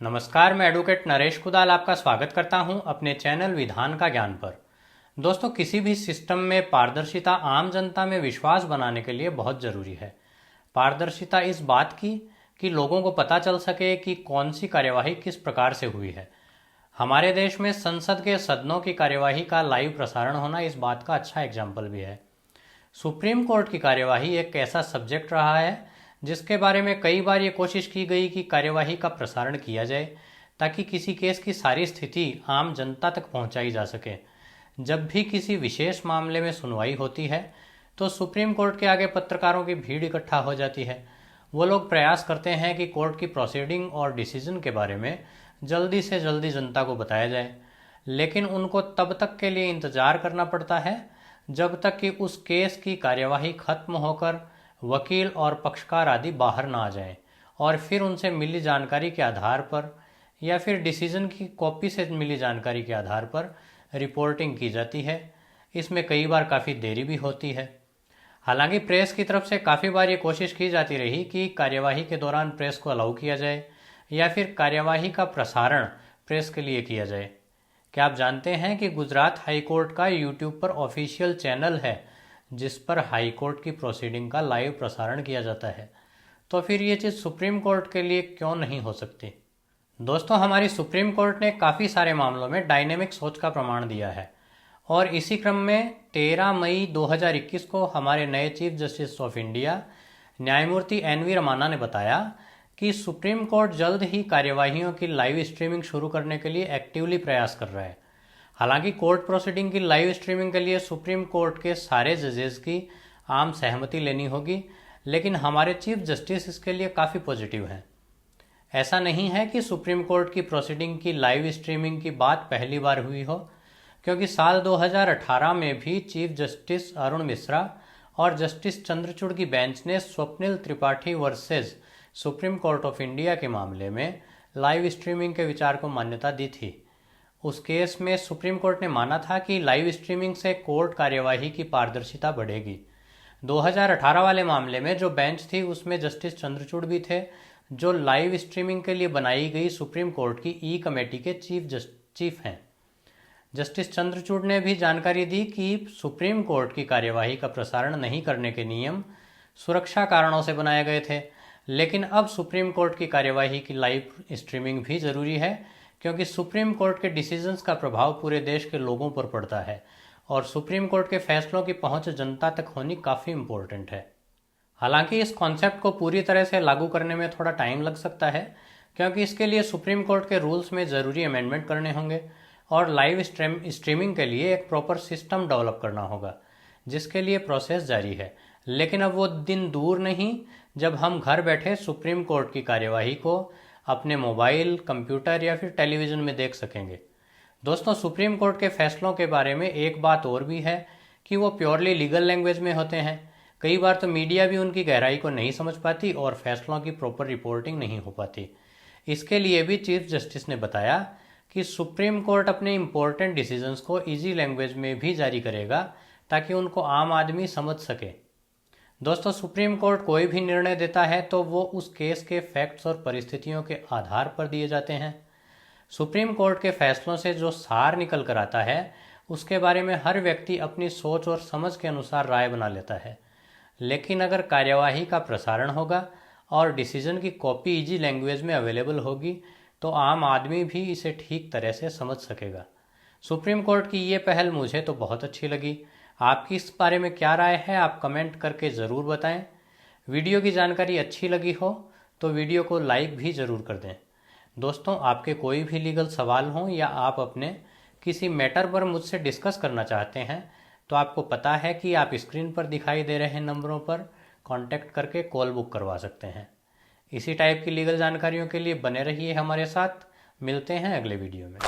नमस्कार, मैं एडवोकेट नरेश कुदाल आपका स्वागत करता हूं अपने चैनल विधान का ज्ञान पर। दोस्तों, किसी भी सिस्टम में पारदर्शिता आम जनता में विश्वास बनाने के लिए बहुत ज़रूरी है। पारदर्शिता इस बात की कि लोगों को पता चल सके कि कौन सी कार्यवाही किस प्रकार से हुई है। हमारे देश में संसद के सदनों की कार्यवाही का लाइव प्रसारण होना इस बात का अच्छा एग्जाम्पल भी है। सुप्रीम कोर्ट की कार्यवाही एक ऐसा सब्जेक्ट रहा है जिसके बारे में कई बार ये कोशिश की गई कि कार्यवाही का प्रसारण किया जाए ताकि किसी केस की सारी स्थिति आम जनता तक पहुंचाई जा सके। जब भी किसी विशेष मामले में सुनवाई होती है तो सुप्रीम कोर्ट के आगे पत्रकारों की भीड़ इकट्ठा हो जाती है। वो लोग प्रयास करते हैं कि कोर्ट की प्रोसीडिंग और डिसीजन के बारे में जल्दी से जल्दी जनता को बताया जाए, लेकिन उनको तब तक के लिए इंतजार करना पड़ता है जब तक कि उस केस की कार्यवाही खत्म होकर वकील और पक्षकार आदि बाहर ना आ जाएं, और फिर उनसे मिली जानकारी के आधार पर या फिर डिसीजन की कॉपी से मिली जानकारी के आधार पर रिपोर्टिंग की जाती है। इसमें कई बार काफ़ी देरी भी होती है। हालांकि प्रेस की तरफ से काफ़ी बार ये कोशिश की जाती रही कि कार्यवाही के दौरान प्रेस को अलाउ किया जाए या फिर कार्यवाही का प्रसारण प्रेस के लिए किया जाए। क्या आप जानते हैं कि गुजरात हाई कोर्ट का यूट्यूब पर ऑफिशियल चैनल है जिस पर हाई कोर्ट की प्रोसीडिंग का लाइव प्रसारण किया जाता है? तो फिर ये चीज़ सुप्रीम कोर्ट के लिए क्यों नहीं हो सकती? दोस्तों, हमारी सुप्रीम कोर्ट ने काफ़ी सारे मामलों में डायनेमिक सोच का प्रमाण दिया है, और इसी क्रम में 13 मई 2021 को हमारे नए चीफ जस्टिस ऑफ इंडिया न्यायमूर्ति NV रमाना ने बताया कि सुप्रीम कोर्ट जल्द ही कार्यवाहियों की लाइव स्ट्रीमिंग शुरू करने के लिए एक्टिवली प्रयास कर रहा है। हालांकि कोर्ट प्रोसीडिंग की लाइव स्ट्रीमिंग के लिए सुप्रीम कोर्ट के सारे जजेस की आम सहमति लेनी होगी, लेकिन हमारे चीफ जस्टिस इसके लिए काफ़ी पॉजिटिव हैं। ऐसा नहीं है कि सुप्रीम कोर्ट की प्रोसीडिंग की लाइव स्ट्रीमिंग की बात पहली बार हुई हो, क्योंकि साल 2018 में भी चीफ जस्टिस अरुण मिश्रा और जस्टिस चंद्रचूड़ की बेंच ने Swapnil Tripathi versus supreme court of India के मामले में लाइव स्ट्रीमिंग के विचार को मान्यता दी थी। उस केस में सुप्रीम कोर्ट ने माना था कि लाइव स्ट्रीमिंग से कोर्ट कार्यवाही की पारदर्शिता बढ़ेगी। 2018 वाले मामले में जो बेंच थी उसमें जस्टिस चंद्रचूड़ भी थे, जो लाइव स्ट्रीमिंग के लिए बनाई गई सुप्रीम कोर्ट की ई कमेटी के चीफ हैं। जस्टिस चंद्रचूड़ ने भी जानकारी दी कि सुप्रीम कोर्ट की कार्यवाही का प्रसारण नहीं करने के नियम सुरक्षा कारणों से बनाए गए थे, लेकिन अब सुप्रीम कोर्ट की कार्यवाही की लाइव स्ट्रीमिंग भी ज़रूरी है, क्योंकि सुप्रीम कोर्ट के डिसीजंस का प्रभाव पूरे देश के लोगों पर पड़ता है और सुप्रीम कोर्ट के फैसलों की पहुंच जनता तक होनी काफ़ी इम्पोर्टेंट है। हालांकि इस कॉन्सेप्ट को पूरी तरह से लागू करने में थोड़ा टाइम लग सकता है, क्योंकि इसके लिए सुप्रीम कोर्ट के रूल्स में ज़रूरी अमेंडमेंट करने होंगे और लाइव स्ट्रीमिंग के लिए एक प्रॉपर सिस्टम डेवलप करना होगा, जिसके लिए प्रोसेस जारी है। लेकिन अब वो दिन दूर नहीं जब हम घर बैठे सुप्रीम कोर्ट की कार्यवाही को अपने मोबाइल, कंप्यूटर या फिर टेलीविज़न में देख सकेंगे। दोस्तों, सुप्रीम कोर्ट के फैसलों के बारे में एक बात और भी है कि वो प्योरली लीगल लैंग्वेज में होते हैं। कई बार तो मीडिया भी उनकी गहराई को नहीं समझ पाती और फैसलों की प्रॉपर रिपोर्टिंग नहीं हो पाती। इसके लिए भी चीफ जस्टिस ने बताया कि सुप्रीम कोर्ट अपने इम्पोर्टेंट डिसीजंस को ईजी लैंग्वेज में भी जारी करेगा ताकि उनको आम आदमी समझ सके। दोस्तों, सुप्रीम कोर्ट कोई भी निर्णय देता है तो वो उस केस के फैक्ट्स और परिस्थितियों के आधार पर दिए जाते हैं। सुप्रीम कोर्ट के फैसलों से जो सार निकल कर आता है उसके बारे में हर व्यक्ति अपनी सोच और समझ के अनुसार राय बना लेता है, लेकिन अगर कार्यवाही का प्रसारण होगा और डिसीजन की कॉपी इजी लैंग्वेज में अवेलेबल होगी तो आम आदमी भी इसे ठीक तरह से समझ सकेगा। सुप्रीम कोर्ट की ये पहल मुझे तो बहुत अच्छी लगी। आपकी इस बारे में क्या राय है, आप कमेंट करके ज़रूर बताएं। वीडियो की जानकारी अच्छी लगी हो तो वीडियो को लाइक भी ज़रूर कर दें। दोस्तों, आपके कोई भी लीगल सवाल हों या आप अपने किसी मैटर पर मुझसे डिस्कस करना चाहते हैं तो आपको पता है कि आप स्क्रीन पर दिखाई दे रहे नंबरों पर कांटेक्ट करके कॉल बुक करवा सकते हैं। इसी टाइप की लीगल जानकारियों के लिए बने रहिए हमारे साथ। मिलते हैं अगले वीडियो में।